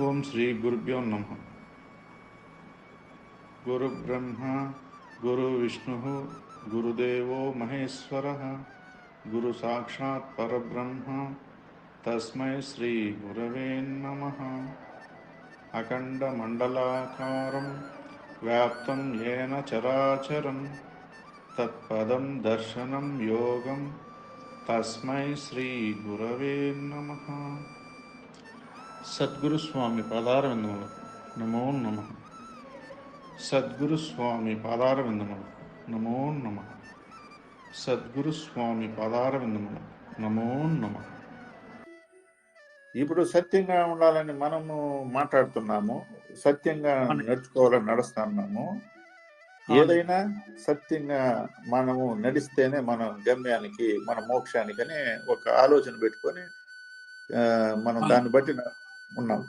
ఓం శ్రీ గురుభ్యో నమ. గురు బ్రహ్మ గురు విష్ణు గురుదేవో మహేశ్వర గురు సాక్షాత్ పరబ్రహ్మ తస్మై శ్రీ గురవే నమ. అఖండ మండలాకారం వ్యాప్తం ఏన చరాచరం తత్పదం దర్శనం యోగం తస్మై శ్రీ గురవే నమ. సద్గురు స్వామి పాదారవిందములు నమో నమ. సద్గురు స్వామి పాదారవిందములు నమో నమ. సద్గురు స్వామి పాదారవిందములు నమో నమ. ఇప్పుడు సత్యంగా ఉండాలని మనము మాట్లాడుతున్నాము, సత్యంగా నడుచుకోవాలని నడుస్తున్నాము. ఏదైనా సత్యంగా మనము నడిస్తేనే మనం గమ్యానికి, మన మోక్షానికి అని ఒక ఆలోచన పెట్టుకొని మనం దాన్ని బట్టి ఉన్నాం.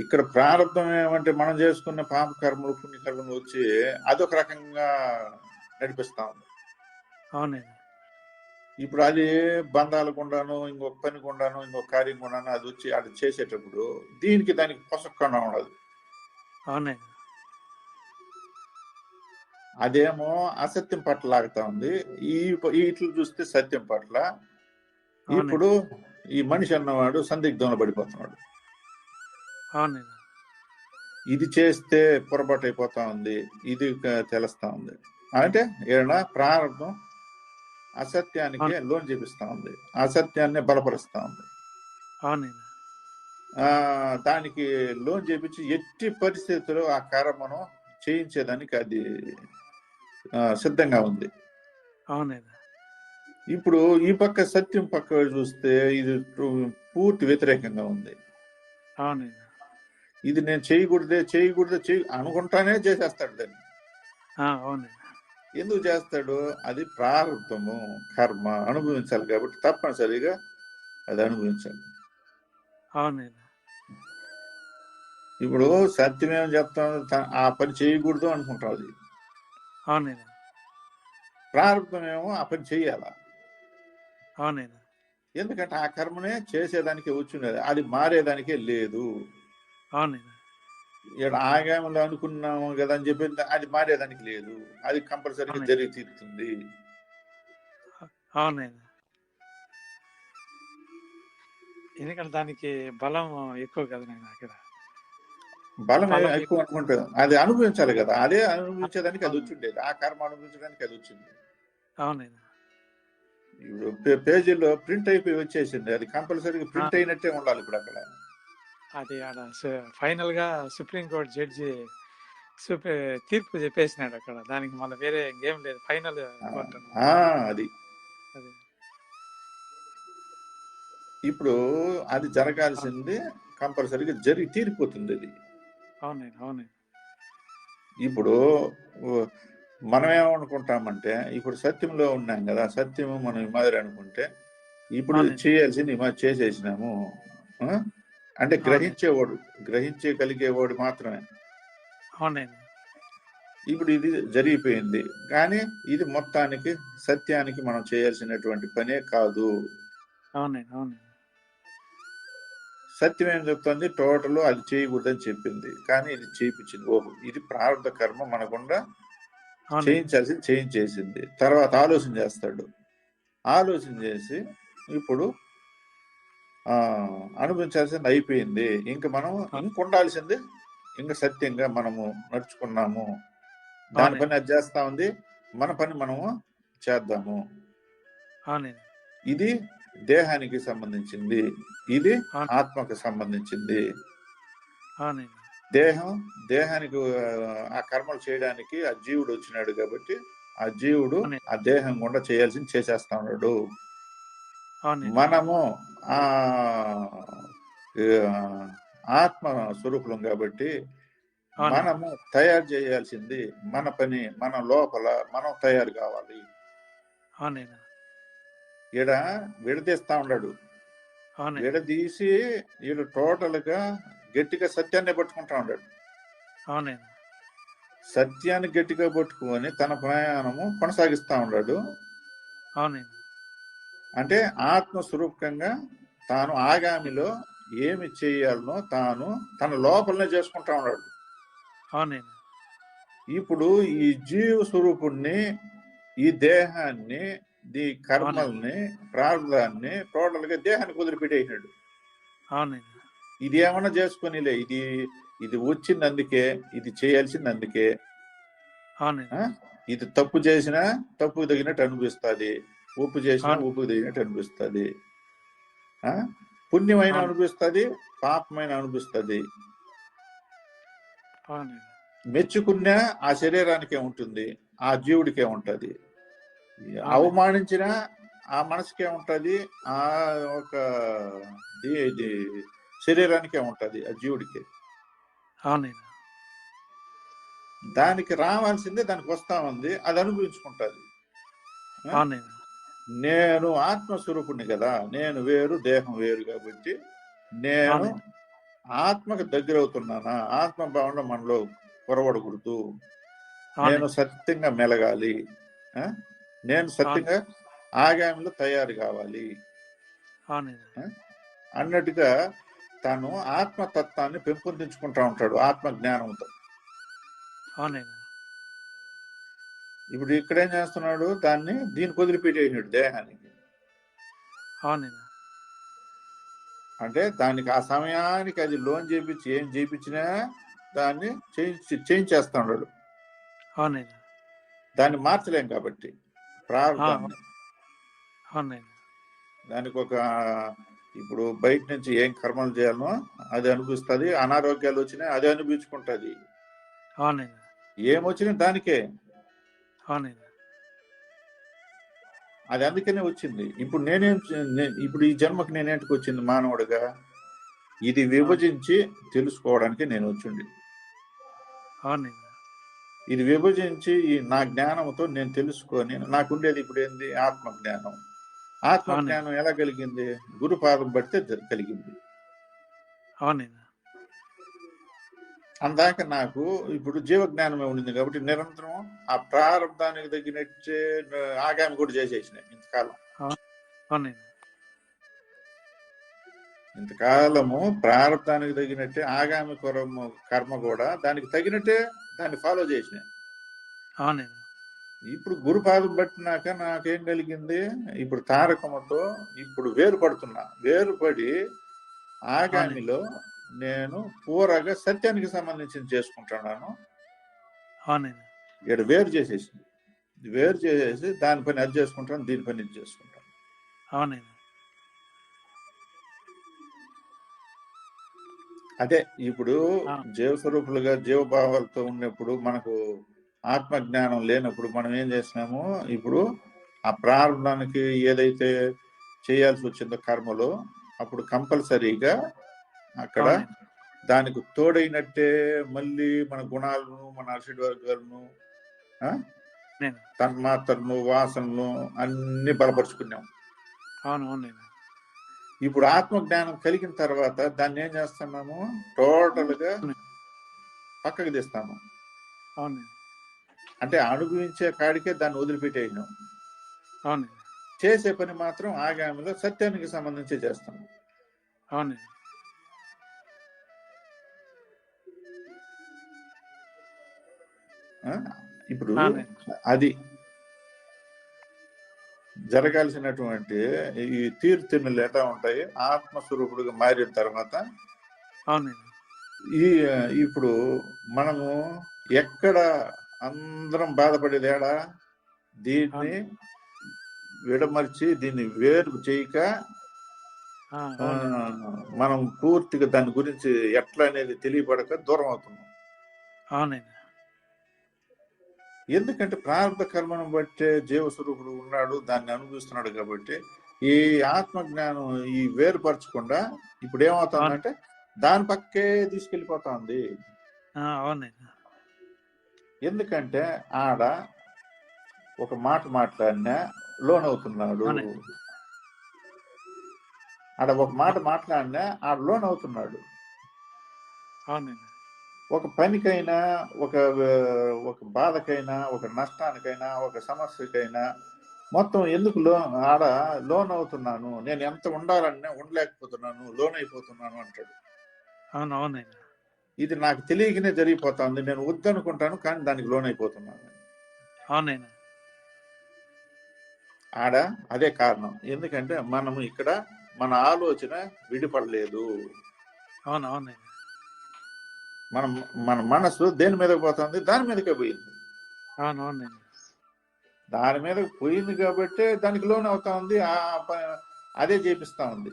ఇక్కడ ప్రారంభం ఏమంటే మనం చేసుకున్న పాపకర్మలు పుణ్యకర్మలు వచ్చి అదొక రకంగా నడిపిస్తా ఉంది. ఇప్పుడు అది బంధాలు గుండాను, ఇంకొక పని గుండాను, ఇంకొక కార్యం గుండాను అది వచ్చి అది చేసేటప్పుడు దానికి పొసక్కకుండా ఉండదు. అదేమో అసత్యం పట్ల లాగుతా ఉంది, ఇట్లు చూస్తే సత్యం పట్ల. ఇప్పుడు ఈ మనిషి అన్నవాడు సందిగ్ధంలో పడిపోతున్నాడు. ఇది చేస్తే పొరపాటు అయిపోతా ఉంది, ఇది తెలుస్తా ఉంది. అంటే ఏదైనా ప్రారంభం అసత్యానికి లోన్ చేపిస్తా ఉంది, అసత్యాన్ని బలపరుస్తా ఉంది. దానికి లోన్ చేపించి ఎట్టి పరిస్థితుల్లో ఆ కర్మను చేయించేదానికి అది సిద్ధంగా ఉంది. ఇప్పుడు ఈ పక్క సత్యం పక్క చూస్తే ఇది పూర్తి వ్యతిరేకంగా ఉంది. ఇది నేను చేయకూడదే అనుకుంటానే చేసేస్తాడు దాన్ని. ఎందుకు చేస్తాడు? అది ప్రారంభము, కర్మ అనుభవించాలి కాబట్టి తప్పనిసరిగా అది అనుభవించాలి. ఇప్పుడు సత్యమేమో చెప్తాను, ఆ పని చేయకూడదు అనుకుంటాం. అది ప్రారంభమేమో ఆ పని చెయ్యాల. ఎందుకంటే ఆ కర్మనే చేసేదానికే వచ్చింది, అది మారేదానికే లేదు. ఆగాములు అనుకున్నాము కదా అని చెప్పి అది మారేదానికి లేదు, అది కంపల్సరీగా జరిగి తీరుతుంది. ఎందుకంటే దానికి బలం ఎక్కువ కదా నేను అక్కడ బలం ఎక్కువ అనుకుంటే అది అనుభవించాలి కదా, అదే అనుభవించేదానికి అది వచ్చిండేది, ఆ కర్మ అనుభవించడానికి అది వచ్చింది. ఇప్పుడు పేజీలో ప్రింట్ అయిపోయి వచ్చేసింది, అది కంపల్సరీగా ప్రింట్ అయినట్టే ఉండాలి. ఇప్పుడు అక్కడ అది ఫైనల్ గా సుప్రీంకోర్టు జడ్జి తీర్పు చెప్పేసినాడు అక్కడ, దానికి మళ్ళీ వేరే గేమ్ లేదు. ఫైనల్ అది ఇప్పుడు అది జరగాల్సింది కంపల్సరీగా జరిగి తీరిపోతుంది. అది ఇప్పుడు మనం ఏమనుకుంటామంటే, ఇప్పుడు సత్యంలో ఉన్నాం కదా, సత్యము మనం మాదిరి అనుకుంటే ఇప్పుడు చేయాల్సింది చేసేసినాము అంటే గ్రహించగలిగేవాడు మాత్రమే. ఇప్పుడు ఇది జరిగిపోయింది, కానీ ఇది మొత్తానికి సత్యానికి మనం చేయాల్సినటువంటి పనే కాదు. సత్యం ఏం చెప్తుంది? టోటల్ అది చేయకూడదని చెప్పింది, కానీ ఇది చేయించింది. ఓహో, ఇది ప్రారంభ కర్మ మనకుండా చేయించాల్సింది చేయించేసింది. తర్వాత ఆలోచన చేస్తాడు, ఆలోచన చేసి ఇప్పుడు అనుభవించాల్సింది అయిపోయింది, ఇంకా మనం ఇంకొండాల్సింది ఇంకా సత్యంగా మనము నడుచుకున్నాము, దాని పని అది చేస్తా ఉంది, మన పని మనము చేద్దాము. ఇది దేహానికి సంబంధించింది, ఇది ఆత్మకు సంబంధించింది. దేహానికి ఆ కర్మలు చేయడానికి ఆ జీవుడు వచ్చినాడు కాబట్టి ఆ జీవుడు ఆ దేహం గుండా చేయాల్సింది చేసేస్తా ఉన్నాడు. మనము ఆ ఆత్మ స్వరూపులం కాబట్టి మనము తయారు చేయాల్సింది మన పని, మన లోపల మనం తయారు కావాలి. ఈడ విడదీస్తా ఉన్నాడు, విడదీసి ఈడు టోటల్ గా గట్టిగా సత్యాన్ని పట్టుకుంటా ఉన్నాడు. సత్యాన్ని గట్టిగా పట్టుకొని తన ప్రయాణము కొనసాగిస్తా ఉన్నాడు. అంటే ఆత్మస్వరూపకంగా తాను ఆగామిలో ఏమి చేయాలనో తాను తన లోపలనే చేసుకుంటా ఉన్నాడు. అవునండి. ఇప్పుడు ఈ జీవ స్వరూపుణ్ణి, ఈ దేహాన్ని, ఈ అవునండి. కర్మల్ని, ప్రార్థాన్ని టోటల్ గా దేహానికి వదిలిపెట్టేసినాడు. అవునండి. ఇది ఏమన్నా చేసుకునిలే, ఇది వచ్చింది అందుకే, ఇది చేయాల్సింది అందుకే. అవునండి. ఇది తప్పు చేసినా తప్పుకు తగినట్టు అనిపిస్తుంది, ఉప్పు చేసినా అవును. ఉప్పుకు తగినట్టు అనిపిస్తుంది. పుణ్యమైన అవును. అనిపిస్తుంది, పాపమైన అనిపిస్తుంది. అవునండి. మెచ్చుకున్నా ఆ శరీరానికే ఉంటుంది, ఆ జీవుడికే ఉంటది. అవునండి. అవమానించినా ఆ మనసుకే ఉంటది, ఆ ఒక శరీరానికే ఉంటది, ఆ జీవుడికి. అవునండి. దానికి రావాల్సిందే దానికి వస్తా ఉంది, అది అనుభవించుకుంటది. అవునండి. నేను ఆత్మస్వరూపుణ్ణి కదా, నేను వేరు దేహం వేరు కాబట్టి నేను అవునండి. ఆత్మకు దగ్గర అవుతున్నానా, ఆత్మ భావన మనలో పొరబడకూడదు. నేను అవునండి. సత్యంగా మెలగాలి, నేను అవును. సత్యంగా ఆగామిలో తయారు కావాలి అవునండి. అన్నట్టుగా తను ఆత్మతత్వాన్ని పెంపొందించుకుంటా ఉంటాడు ఆత్మ జ్ఞానంతో. అవునండి. ఇప్పుడు ఇక్కడేం చేస్తున్నాడు, దీనికి వదిలిపెట్టేసినాడు దేహానికి. అవునండి. అంటే దానికి ఆ సమయానికి అది లోన్ చేయించి ఏం చేయించినా దాన్ని చేయించేస్తున్నాడు. అవునండి. దాన్ని మార్చలేం కాబట్టి ప్రారంభాన్ని. అవునండి. దానికి ఇప్పుడు బయట నుంచి ఏం కర్మలు చేయాలనో అది అనిపిస్తుంది, అనారోగ్యాలు వచ్చినా అది అనిపించుకుంటుంది, అవునండి. ఏమొచ్చినా దానికే. అవునండి. అది అందుకనే వచ్చింది. ఇప్పుడు ఇప్పుడు ఈ జన్మకి నేనేంటికి వచ్చింది మానవుడిగా, ఇది విభజించి తెలుసుకోవడానికి నేను వచ్చింది. అవునండి. ఇది విభజించి నా జ్ఞానంతో నేను తెలుసుకొని, నాకుండేది ఇప్పుడు ఏంది, ఆత్మజ్ఞానం. ఆత్మజ్ఞానం ఎలా కలిగింది, గురుపాదం పడితే కలిగింది. అవునండి. అందాక నాకు ఇప్పుడు జీవజ్ఞానమే ఉండింది కాబట్టి నిరంతరం ఆ ప్రారంభానికి తగ్గినట్టే ఆగామి కూడా చేసేసినాయి ఇంతకాలం. అవునండి. ఇంతకాలము ప్రారంభానికి తగినట్టే ఆగామి కర్మ కూడా దానికి తగినట్టే దాన్ని ఫాలో చేసినాయి. అవునండి. ఇప్పుడు గురుపాదం పట్టినాక నాకేం కలిగింది, ఇప్పుడు తారకముతో ఇప్పుడు వేరుపడి ఆగామిలో నేను పూరగా సత్యానికి సంబంధించి చేసుకుంటున్నాను. అవునండి. ఇక్కడ వేరు చేసేసి దాని పని అది చేసుకుంటాను, దీని పని ఇది చేసుకుంటాను. అవునండి. అదే ఇప్పుడు జీవస్వరూపులుగా జీవభావాలతో ఉన్నప్పుడు, మనకు ఆత్మజ్ఞానం లేనప్పుడు మనం ఏం చేసినాము, ఇప్పుడు ఆ ప్రారంభానికి ఏదైతే చేయాల్సి వచ్చిందో కర్మలో, అప్పుడు కంపల్సరీగా అక్కడ దానికి తోడైనట్టే మళ్ళీ మన గుణాలను, మన అర్షడ్వర్గాలను, తన్మాత్రను, వాసనలు అన్ని బలపరుచుకున్నాం. అవునండి. ఇప్పుడు ఆత్మజ్ఞానం కలిగిన తర్వాత దాన్ని ఏం చేస్తున్నాము, టోటల్ గా పక్కకు తీస్తాము. అంటే అనుభవించే కాడికే దాన్ని వదిలిపెట్టేయను, చేసే పని మాత్రం ఆగామిలో సత్యానికి సంబంధించి చేస్తాము. అవునండి. ఇప్పుడు అది జరగాల్సినటువంటి ఈ తీర్థనులు ఎట్లా ఉంటాయి, ఆత్మస్వరూపుడుగా మారిన తర్వాత. ఇప్పుడు మనము ఎక్కడ అందరం బాధపడేది ఏడా, దీన్ని విడమర్చి దీన్ని వేరు చేయక మనం పూర్తిగా దాని గురించి ఎట్లా అనేది తెలియబడక దూరం అవుతున్నాం. ఎందుకంటే ప్రారంభ కర్మను బట్టే జీవస్వరూపుడు ఉన్నాడు, దాన్ని అనుభవిస్తున్నాడు కాబట్టి ఈ ఆత్మజ్ఞానం ఈ వేరుపరచకుండా ఇప్పుడు ఏమవుతుందంటే దాని పక్కే తీసుకెళ్ళిపోతా ఉంది. ఎందుకంటే ఆడ ఒక మాట మాట్లాడినా లోన్ అవుతున్నాడు, ఆడ ఒక మాట మాట్లాడినా ఆడ లోన్ అవుతున్నాడు. ఒక పనికైనా, ఒక బాధకైనా, ఒక నష్టానికైనా, ఒక సమస్యకైనా మొత్తం ఎందుకు ఆడ లోన్ అవుతున్నాను, నేను ఎంత ఉండాలన్నా ఉండలేకపోతున్నాను, లోన్ అయిపోతున్నాను అంటాడు. అవునవునైనా. ఇది నాకు తెలియకనే జరిగిపోతా ఉంది, నేను వద్దనుకుంటాను కానీ దానికి లోన్ అయిపోతున్నాను. అవునైనా. ఆడ అదే కారణం. ఎందుకంటే మనము ఇక్కడ మన ఆలోచన విడిపడలేదు. అవునవునైనా. మన మనసు దేని మీదకి పోతుంది, దాని మీదకే పోయింది. అవునవునైనా. దాని మీదకి పోయింది కాబట్టి దానికి లోన్ అవుతా ఉంది, అదే చేపిస్తా ఉంది.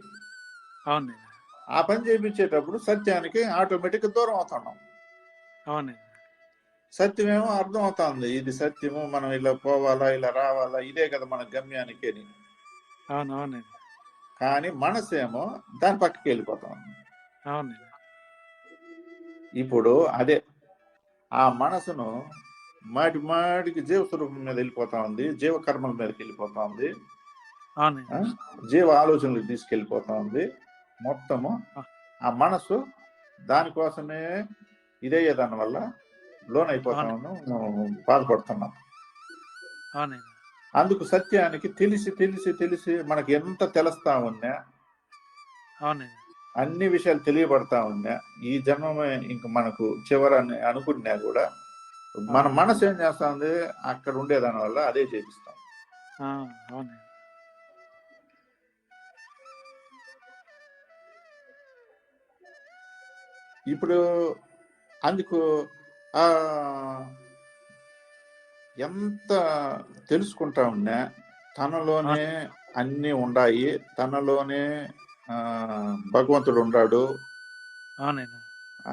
అవునైనా. ఆ పని చేయించేటప్పుడు సత్యానికి ఆటోమేటిక్ దూరం అవుతున్నాం. అవునైనా. సత్యమేమో అర్థం అవుతా ఉంది, ఇది సత్యము, మనం ఇలా పోవాలా, ఇలా రావాలా, ఇదే కదా మన గమ్యానికి అని. అవునవునైనా. కానీ మనసు ఏమో దాని పక్కకి వెళ్ళిపోతా ఉంది. అవునైనా. ఇప్పుడు అదే ఆ మనసును మాటికి జీవ స్వరూపం మీద వెళ్ళిపోతా ఉంది, జీవ కర్మల మీదకి వెళ్ళిపోతా ఉంది, జీవ ఆలోచనలు తీసుకెళ్ళిపోతా ఉంది. మొత్తము ఆ మనసు దానికోసమే ఇదయ్యే దాని వల్ల లోన్ అయిపోతా ఉన్నాం, బాధపడుతున్నాం. అందుకు సత్యానికి తెలిసి తెలిసి తెలిసి మనకి ఎంత తెలుస్తా ఉన్నా, అన్ని విషయాలు తెలియబడతా ఉన్నా, ఈ జన్మమే ఇంక మనకు చివరని అనుకున్నా కూడా మన మనసు ఏం చేస్తా ఉంది, అక్కడ ఉండేదాని వల్ల అదే చేపిస్తాం. ఇప్పుడు అందుకు ఎంత తెలుసుకుంటా ఉన్నా తనలోనే అన్ని ఉన్నాయి, తనలోనే భగవంతుడు ఉన్నాడు,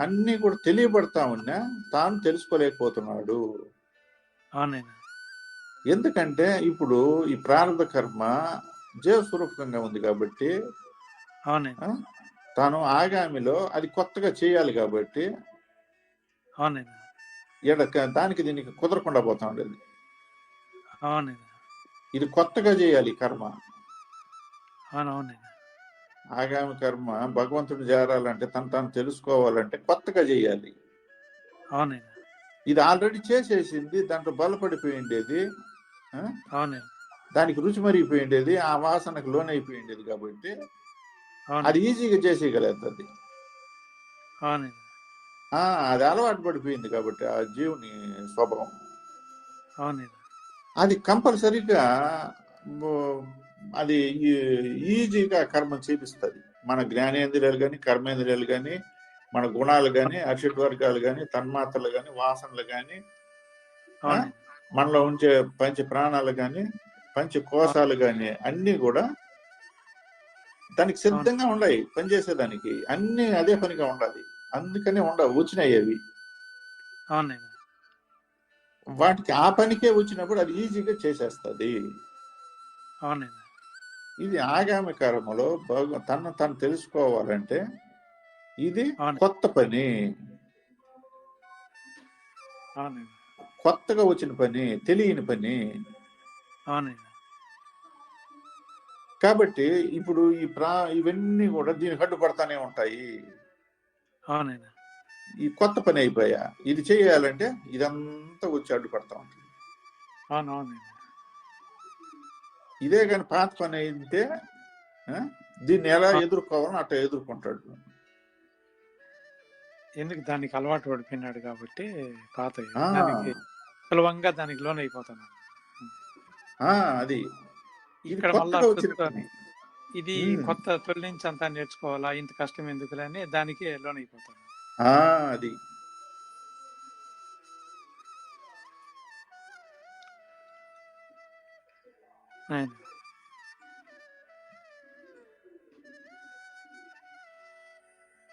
అన్ని కూడా తెలియబడతా ఉన్నా తాను తెలుసుకోలేకపోతున్నాడు. ఎందుకంటే ఇప్పుడు ఈ ప్రారంభ కర్మ జీవస్వరూపకంగా ఉంది కాబట్టి తాను ఆగామిలో అది కొత్తగా చేయాలి కాబట్టి దానికి దీనికి కుదరకుండా పోతా ఉండేది. ఇది కొత్తగా చేయాలి కర్మ. ఆగామి కర్మ భగవంతుడు చేరాలంటే తను తెలుసుకోవాలంటే కొత్తగా చేయాలి. ఇది ఆల్రెడీ చేసేసింది, దాంట్లో బలపడిపోయి ఉండేది, దానికి రుచి మరిగిపోయిండేది, ఆ వాసనకు లోనైపోయిండేది కాబట్టి అది ఈజీగా చేసేయగలుగుతుంది. అది అలవాటు పడిపోయింది కాబట్టి ఆ జీవుని స్వభావం అది కంపల్సరీగా అది ఈజీగా కర్మ చేపిస్తుంది. మన జ్ఞానేంద్రియాలు కానీ, కర్మేంద్రియాలు కానీ, మన గుణాలు కానీ, అషడ్ వర్గాలు కానీ, తన్మాత్రలు కానీ, వాసనలు కానీ, మనలో ఉంచే పంచ ప్రాణాలు కానీ, పంచ కోశాలు కానీ అన్ని కూడా దానికి సిద్ధంగా ఉన్నాయి పనిచేసేదానికి. అన్ని అదే పనిగా ఉండాలి, అందుకనే వచ్చినాయి అవి. వాటికి ఆ పనికే వచ్చినప్పుడు అది ఈజీగా చేసేస్తుంది. ఇది ఆగామి కర్మలో తను తెలుసుకోవాలంటే ఇది కొత్త పని, కొత్తగా వచ్చిన పని, తెలియని పని. కాబట్టి ఇప్పుడు ఇవన్నీ కూడా దీనికి అడ్డుపడతానే ఉంటాయి. ఈ కొత్త పని అయిపోయా, ఇది చేయాలంటే ఇదంతా వచ్చి అడ్డుపడతా ఉంటుంది. ఇదే కానీ పాత పని అయితే దీన్ని ఎలా ఎదుర్కోవాలని అట్లా ఎదుర్కొంటాడు. ఎందుకు దానికి అలవాటు పడిపోయినాడు కాబట్టి పాత సులభంగా దానికి లోన్ అయిపోతున్నాడు. అది ఇక్కడ ఇది కొత్త తొలి నుంచి అంతా నేర్చుకోవాలా, ఇంత కష్టం ఎందుకులే అని దానికి లోన్ అయిపోతాడు. అది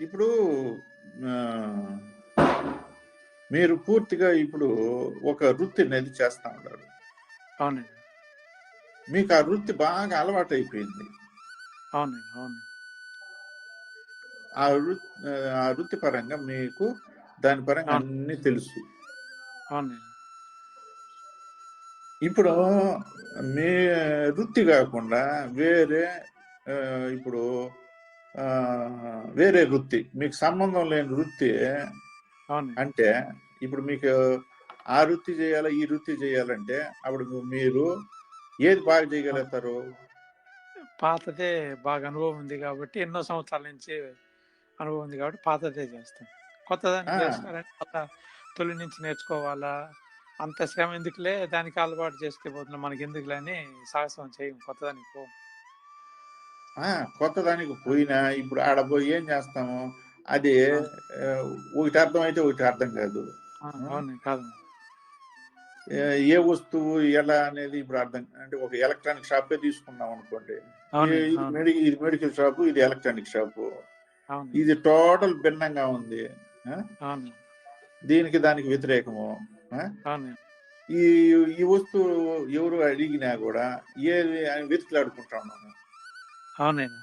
ఇప్పుడు మీరు పూర్తిగా ఇప్పుడు ఒక వృత్తి అనేది చేస్తా ఉన్నారు. అవునండి. మీకు ఆ వృత్తి బాగా అలవాటు అయిపోయింది. అవునండి. అవును. ఆ వృత్తి పరంగా మీకు దాని పరంగా అన్ని తెలుసు. అవునండి. ఇప్పుడు మీ వృత్తి కాకుండా వేరే ఇప్పుడు వేరే వృత్తి, మీకు సంబంధం లేని వృత్తి అంటే ఇప్పుడు మీకు ఆ వృత్తి చేయాలా, ఈ వృత్తి చేయాలంటే అప్పుడు మీరు ఏది బాగా చేయగలుగుతారు? పాతదే బాగా అనుభవం ఉంది కాబట్టి, ఎన్నో సంవత్సరాల నుంచి అనుభవం ఉంది కాబట్టి పాతదే చేస్తాం. కొత్తదాన్ని ఆ, చేసుకోవాలంటే మళ్ళా తొలి నుంచి నేర్చుకోవాలా, అంత శ్రమ ఎందుకులే, దానికి అలవాటు చేసుకుపోతున్నాం, మనకెందుకులే అని సాహసం చేయం, కొత్తదానికి పోం. ఆ, కొత్తదానికి పోయినా ఇప్పుడు ఆడ పోయి ఏం చేస్తాము? అది ఆ! ఒకటి అర్థం అయితే ఒకటి అర్థం కాదు. ఆ! ఆ, అవును. కాదు. ఏ వస్తువు ఎలా అనేది ఇప్పుడు అర్థం అంటే ఒక ఎలక్ట్రానిక్ షాపే తీసుకున్నాం అనుకోండి. అవునండి. అవును. ఇది మెడికల్ షాపు, ఇది ఎలక్ట్రానిక్ షాపు. అవునండి. ఇది టోటల్ భిన్నంగా ఉంది. ఆ, అవును. దీనికి దానికి వ్యతిరేకము. ఆ, అవునండి. ఈ ఈ వస్తువు ఎవరు అడిగినా కూడా ఏది అని వెతికిలాడుకుంటా ఉన్నాము. అవునండి.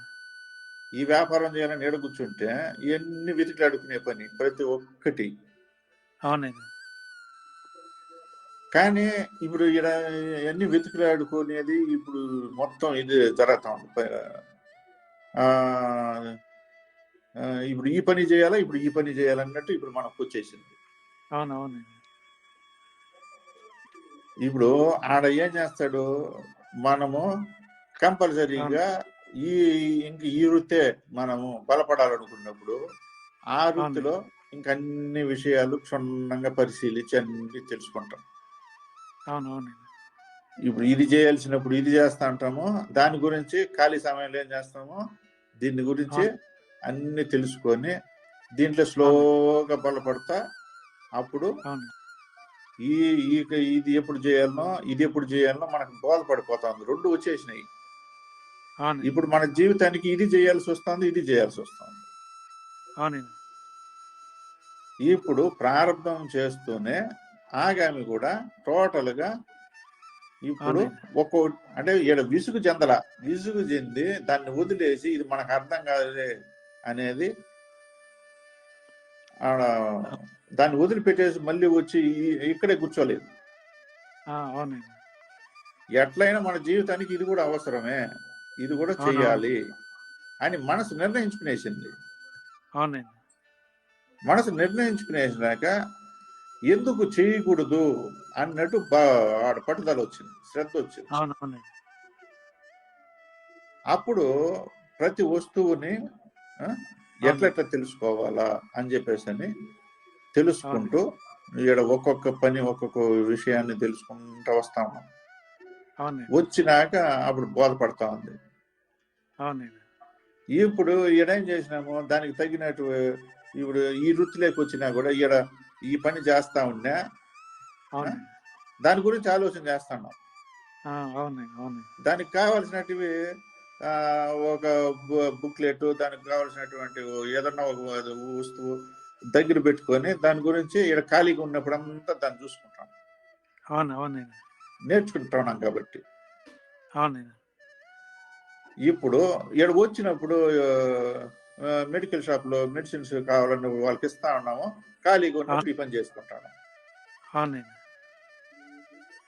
ఈ వ్యాపారం చేయాలని ఎడ కూర్చుంటే ఇవన్నీ వెతికిలాడుకునే పని ప్రతి ఒక్కటి. అవునండి. కానీ ఇప్పుడు ఇక్కడ అన్ని వెతికిలాడుకునేది ఇప్పుడు మొత్తం ఇది జరుగుతా ఉంది. ఆ, ఇప్పుడు ఈ పని చేయాలా, ఇప్పుడు ఈ పని చేయాలన్నట్టు ఇప్పుడు మనకు వచ్చేసింది. అవునవునండి. ఇప్పుడు ఆడ ఏం చేస్తాడు, మనము కంపల్సరీగా ఈ ఇంక ఈ వృత్తే మనము బలపడాలనుకున్నప్పుడు ఆ వృత్తిలో ఇంక అన్ని విషయాలు క్షుణ్ణంగా పరిశీలించి అన్ని తెలుసుకుంటాం. అవునవునండి. ఇప్పుడు ఇది చేయాల్సినప్పుడు ఇది చేస్తా ఉంటాము, దాని గురించి ఖాళీ సమయంలో ఏం చేస్తాము, దీని గురించి అవును. అన్ని తెలుసుకొని దీంట్లో అవును. స్లోగా బలపడతా అప్పుడు అవును. ఈ ఇది ఎప్పుడు చేయాలనో మనకు బోధపడిపోతుంది. రెండు వచ్చేసినాయి. అవునండి. ఇప్పుడు మన జీవితానికి ఇది చేయాల్సి వస్తుంది, ఇది చేయాల్సి వస్తుంది. అవునండి. ఇప్పుడు ప్రారంభం చేస్తూనే ఆగామి కూడా టోటల్ గా ఇప్పుడు అవునండి. ఒక్కో అంటే ఈడ విసుగు చెంది దాన్ని వదిలేసి ఇది మనకు అర్థం కాదులే అనేది ఆడ దాన్ని వదిలిపెట్టేసి మళ్ళీ వచ్చి ఇక్కడే కూర్చోలేదు. అవునండి. ఎట్లయినా మన జీవితానికి ఇది కూడా అవసరమే, ఇది కూడా అవునవును. చెయ్యాలి అని మనసు నిర్ణయించుకునేసింది. అవునండి. మనసు నిర్ణయించుకునేసినాక ఎందుకు చేయకూడదు అన్నట్టు ఆడ పట్టుదల వచ్చింది, శ్రద్ధ వచ్చింది. అవునవునండి. అప్పుడు ప్రతి వస్తువుని ఎట్లెట్లా తెలుసుకోవాలా అని చెప్పేసి అని తెలుసుకుంటూ ఈడ ఒక్కొక్క పని ఒక్కొక్క విషయాన్ని తెలుసుకుంటూ వస్తాము. అవునండి. వచ్చినాక అప్పుడు బోధపడతా ఉంది. అవునండి. ఇప్పుడు ఈడేం చేసినాము దానికి తగినట్టు ఇప్పుడు ఈ వృత్తిలోకి వచ్చినా కూడా ఈడ ఈ పని చేస్తా ఉన్నా అవునండి. దాని గురించి ఆలోచన చేస్తున్నాం. అవునండి. అవునండి. దానికి కావాల్సినటివి ఒక బుక్లెట్, దానికి కావాల్సినటువంటి ఏదన్నా ఒక వస్తువు దగ్గర పెట్టుకొని దాని గురించి ఇక్కడ ఖాళీగా ఉన్నప్పుడు అంతా దాన్ని చూసుకుంటాం. అవునండి. నేర్చుకుంటున్నాం కాబట్టి. అవునండి. ఇప్పుడు ఇక్కడ వచ్చినప్పుడు మెడికల్ షాప్ లో మెడిసిన్స్ కావాలన్నప్పుడు వాళ్ళకి ఇస్తా ఉన్నాము, ఖాళీగా ఉన్నప్పుడు ఈ పని చేసుకుంటాను. అవునండి.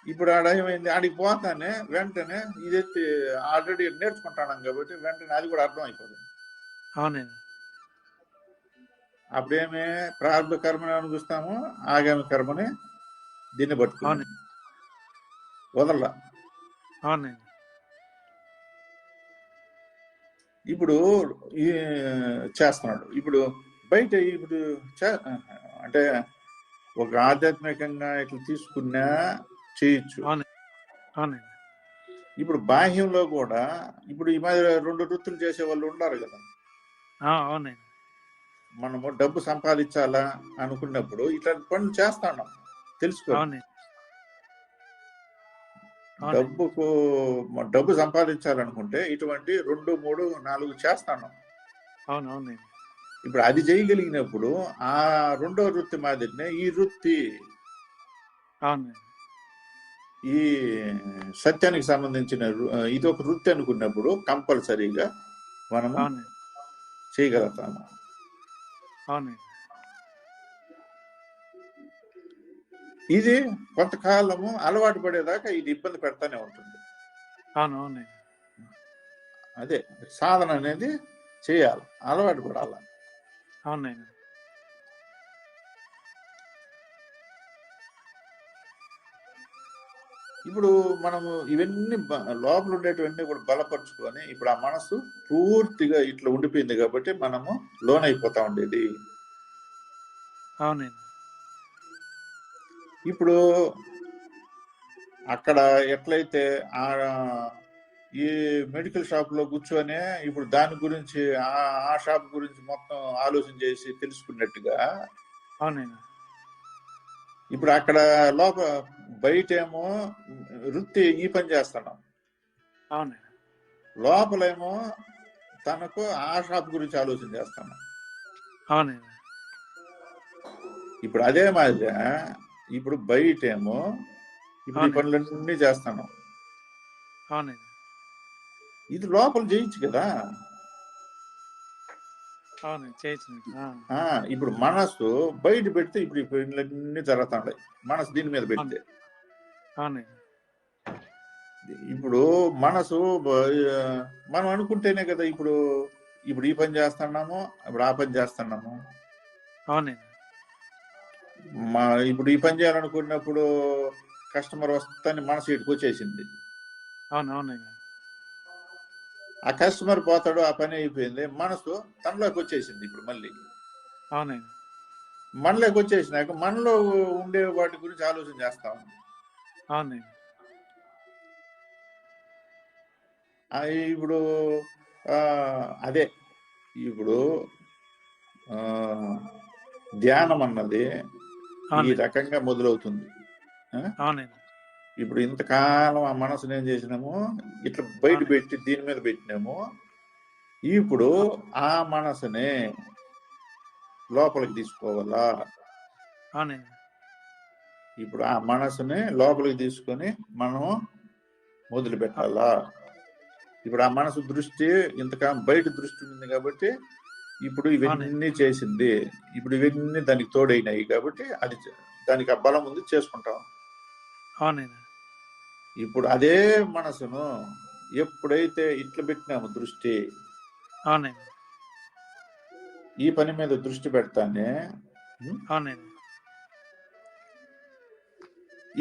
ఇప్పుడు ఆడ ఏమైంది, ఆడికి పోతానే వెంటనే ఇది ఎత్తి ఆల్రెడీ నేర్చుకుంటాను కాబట్టి వెంటనే అది కూడా అర్థం అయిపోతుంది. అవునండి. అప్పుడేమే ప్రారంభ కర్మని అనిపిస్తాము, ఆగామి కర్మని దీన్ని పట్టుకుని వదల. అవునండి. ఇప్పుడు ఈ చేస్తున్నాడు. ఇప్పుడు బయట ఇప్పుడు అంటే ఒక ఆధ్యాత్మికంగా ఇట్లా తీసుకున్నా చేయొచ్చు. అవునండి. ఇప్పుడు బాహ్యంలో కూడా ఇప్పుడు ఈ మధ్య 2 వృత్తులు చేసే వాళ్ళు ఉన్నారు కదా. అవునండి. మనము డబ్బు సంపాదించాలా అనుకున్నప్పుడు ఇట్లాంటి పనులు చేస్తాం తెలుసుకోండి. డబ్బు సంపాదించాలనుకుంటే ఇటువంటి 2, 3, 4 చేస్తాను. అవునవునండి. ఇప్పుడు అది చేయగలిగినప్పుడు ఆ రెండో వృత్తి మాదిరినే ఈ వృత్తి, ఈ సత్యానికి సంబంధించిన ఇది ఒక వృత్తి అనుకున్నప్పుడు కంపల్సరీగా మనము చేయగలుగుతాము. ఇది కొంతకాలము అలవాటు పడేదాకా ఇది ఇబ్బంది పెడతానే ఉంటుంది. అదే సాధన అనేది చేయాలి, అలవాటు పడాలి. అవునండి. ఇప్పుడు మనము ఇవన్నీ లోపల ఉండేటివన్నీ కూడా బలపరుచుకొని ఇప్పుడు ఆ మనసు పూర్తిగా ఇట్లా ఉండిపోయింది కాబట్టి మనము లోన్ అయిపోతా ఉండేది. అవునండి. ఇప్పుడు అక్కడ ఎట్లయితే ఆ ఈ మెడికల్ షాప్ లో కూర్చొని ఇప్పుడు దాని గురించి ఆ షాప్ గురించి మొత్తం ఆలోచన చేసి తెలుసుకున్నట్టుగా అవునండి. ఇప్పుడు అక్కడ బయటేమో వృత్తి ఈ పని చేస్తున్నాం, అవునండి. లోపలేమో తనకు ఆ షాప్ గురించి ఆలోచన చేస్తున్నాం. అవునండి. ఇప్పుడు అదే మాదిరిగా ఇప్పుడు బయటేమో ఇప్పుడు ఈ అవునండి. పనులన్నీ చేస్తాను, అవునండి. ఇది లోపల చేయొచ్చు కదా. అవునండి. చేయొచ్చు. ఇప్పుడు మనసు బయట పెడితే ఇప్పుడు ఈ పనులన్నీ జరుగుతాయి. మనసు దీని మీద పెడితే అవునండి. ఇప్పుడు మనసు మనం అనుకుంటేనే కదా ఇప్పుడు ఇప్పుడు ఈ పని చేస్తున్నాము, ఇప్పుడు ఆ పని చేస్తున్నాము. అవునండి. ఇప్పుడు ఈ పని చేయాలనుకున్నప్పుడు కస్టమర్ వస్తాని మనసు ఇటుకు వచ్చేసింది. అవునవునండి. ఆ కస్టమర్ పోతాడు, ఆ పని అయిపోయింది, మనసు తనలోకి వచ్చేసింది. ఇప్పుడు మళ్ళీ అవునండి. మనలోకి వచ్చేసినాక మనలో ఉండే వాటి గురించి ఆలోచన చేస్తాం. అవునండి. ఇప్పుడు అదే ఇప్పుడు ధ్యానం అన్నది ఈ రకంగా మొదలవుతుంది. అవునండి. ఇప్పుడు ఇంతకాలం ఆ మనసును ఏం చేసినాము, ఇట్లా బయట పెట్టి దీని మీద పెట్టినాము. ఇప్పుడు ఆ మనసునే లోపలికి తీసుకోవాలా. ఇప్పుడు ఆ మనసుని లోపలికి తీసుకొని మనం మొదలు పెట్టాలా. ఇప్పుడు ఆ మనసు దృష్టి ఇంతకాలం బయట దృష్టి ఉంది కాబట్టి ఇప్పుడు ఇవన్నీ చేసింది, ఇప్పుడు ఇవన్నీ దానికి తోడైనాయి కాబట్టి అది దానికి ఆ బలం ఉంది, చేసుకుంటాం. ఇప్పుడు అదే మనసును ఎప్పుడైతే ఇట్లా పెట్టినాము దృష్టి, ఈ పని మీద దృష్టి పెడతానే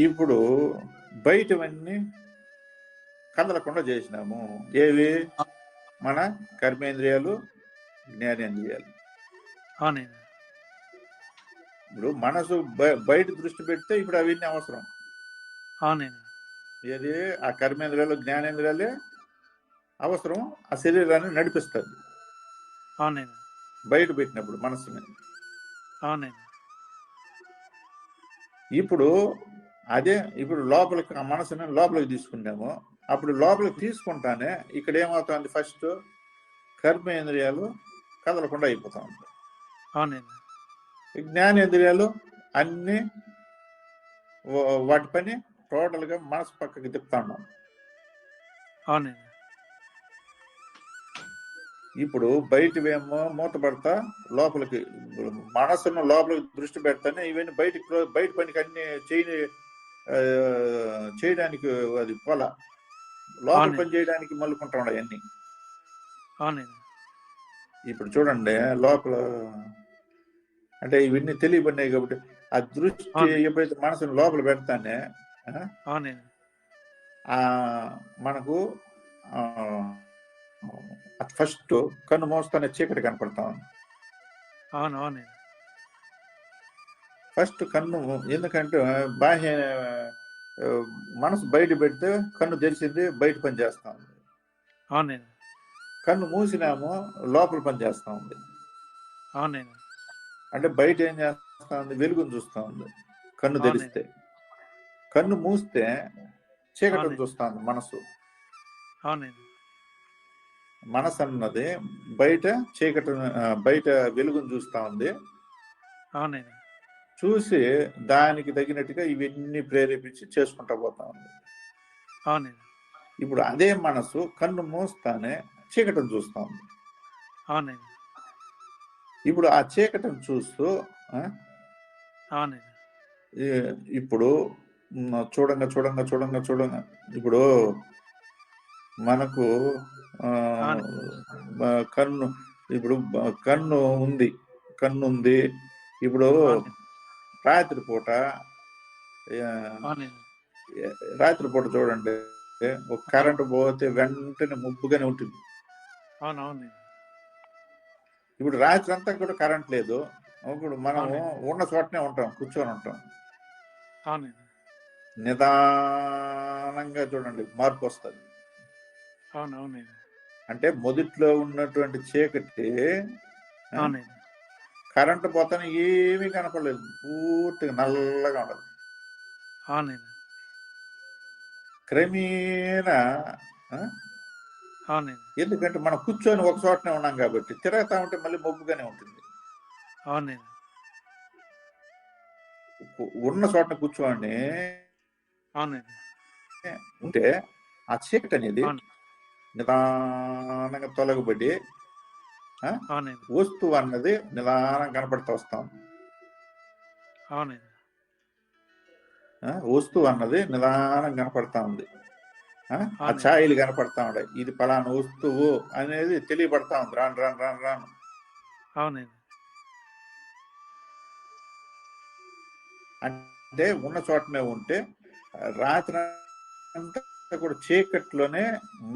ఇప్పుడు బయటవన్నీ కదలకుండా చేసినాము. ఏవి? మన కర్మేంద్రియాలు, జ్ఞానేంద్రియాలు. ఇప్పుడు మనసు బయట దృష్టి పెడితే ఇప్పుడు అవన్నీ అవసరం. ఏది? ఆ కర్మేంద్రియాలు, జ్ఞానేంద్రియాలే అవసరం. ఆ శరీరాన్ని నడిపిస్తుంది బయట పెట్టినప్పుడు మనసుని. ఇప్పుడు అదే ఇప్పుడు లోపలికి ఆ మనసుని లోపలికి తీసుకున్నాము. అప్పుడు లోపలికి తీసుకుంటానే ఇక్కడ ఏమవుతుంది, ఫస్ట్ కర్మేంద్రియాలు కదలకుండా అయిపోతా ఉంటాయి. జ్ఞానేంద్రియాలు అన్ని వాటి పని టోటల్ గా మనసు పక్కకి తిప్పుతా ఉన్నాం. ఇప్పుడు బయటవేమో మూతపడతా లోపలికి మనసును లోపలికి దృష్టి పెడతానే ఇవన్నీ బయట పనికి అన్ని చేయడానికి అది పోలా, లోపల పని చేయడానికి మలుకుంటా ఉన్నాయి అన్ని. ఇప్పుడు చూడండి లోపల అంటే ఇవన్నీ తెలియబడినాయి కాబట్టి ఆ దృష్టి ఎప్పుడైతే మనసును లోపల పెడతానే మనకు ఫస్ట్ కన్ను మోస్తానే చీకటి కనపడతా ఉంది. ఫస్ట్ కన్ను, ఎందుకంటే బాహ్య మనసు బయట పెడితే కన్ను తెరిచింది, బయట పని చేస్తా ఉంది. కన్ను మూసినామో లోపల పని చేస్తా ఉంది. అంటే బయట ఏం చేస్తా ఉంది, వెలుగును చూస్తా ఉంది. కన్ను తెరిస్తే, కన్ను మూస్తే చీకటిని చూస్తా ఉంది మనసు. మనసు అన్నది బయట చీకటి, బయట వెలుగును చూస్తా ఉంది. చూసి దానికి తగినట్టుగా ఇవన్నీ ప్రేరేపించి చేసుకుంటా పోతా ఉంది. ఇప్పుడు అదే మనసు కన్ను మూస్తానే చీకటిని చూస్తా ఉంది. ఇప్పుడు ఆ చీకటిని చూస్తూ ఇప్పుడు చూడంగా చూడంగా చూడంగా చూడంగా ఇప్పుడు మనకు కన్ను, ఇప్పుడు కన్ను ఉంది. ఇప్పుడు రాత్రి పూట రాత్రిపూట చూడండి, ఒక కరెంటు పోతే వెంటనే ముబ్బుగానే ఉంటుంది. అవునవును. ఇప్పుడు రాత్రి అంతా కూడా కరెంట్ లేదు, ఇప్పుడు మనం అవునండి. ఉన్న చోటనే ఉంటాం, కూర్చొని ఉంటాం. అవునండి. నిదానంగా చూడండి మార్పు వస్తుంది. అవునవునండి. అంటే మొదట్లో ఉన్నటువంటి చీకటి అవునండి. కరెంటు పోతానే ఏమీ కనపడలేదు, పూర్తిగా నల్లగా ఉండదు. అవునండి. క్రమేణా అవునండి. ఎందుకంటే మనం కూర్చొని ఒక చోటనే ఉన్నాం కాబట్టి తిరుగుతా ఉంటే మళ్ళీ మబ్బుగానే ఉంటుంది. అవునండి. ఉన్న చోట కూర్చోండి అవునండి. ఉంటే ఆ చీకటి అనేది అవును. నిదానంగా తొలగబడి అవునండి. వస్తువు అన్నది నిదానంగా కనపడుతూ వస్తాం. అవునండి. వస్తువు అన్నది నిదానంగా కనపడతా ఉంది. ఆ అవునండి. ఛాయలు కనపడతా ఉన్నాయి, ఇది పలానా వస్తువు అనేది తెలియబడతా ఉంది రాను రాను రాను రాను. అవునండి. అంటే ఉన్న చోటనే ఉంటే రాత్రి అంతా కూడా చీకట్లోనే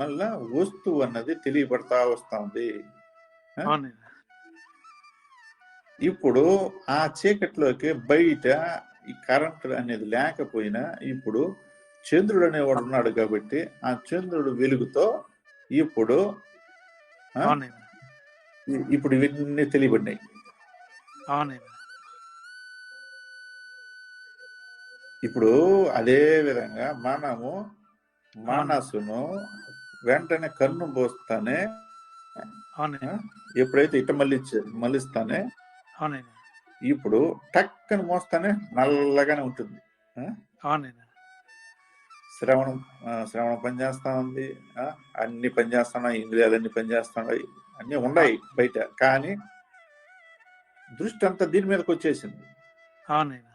మళ్ళా వస్తువు అన్నది తెలియబడతా వస్తుంది. అవునండి. ఇప్పుడు ఆ చీకట్లోకి బయట ఈ కరెంట్ అనేది లేకపోయినా ఇప్పుడు చంద్రుడు అనేవాడు ఉన్నాడు కాబట్టి ఆ చంద్రుడు వెలుగుతో ఇప్పుడు అవునండి. ఇప్పుడు ఇవన్నీ తెలియబడినాయి. అవునండి. ఇప్పుడు అదే విధంగా మనము మనసును వెంటనే కన్ను పోస్తానే అవునండి. ఎప్పుడైతే ఇట మళ్ళిస్తానే అవునండి. ఇప్పుడు టక్కని మోస్తానే నల్లగానే ఉంటుంది. అవునండి. శ్రవణం శ్రవణం పనిచేస్తా ఉంది, అన్ని పనిచేస్తున్నాయి, ఇంద్రియాలన్నీ పనిచేస్తున్నాయి, అన్ని ఉన్నాయి బయట, కానీ దృష్టి అంతా దీని మీదకి వచ్చేసింది. అవునండి.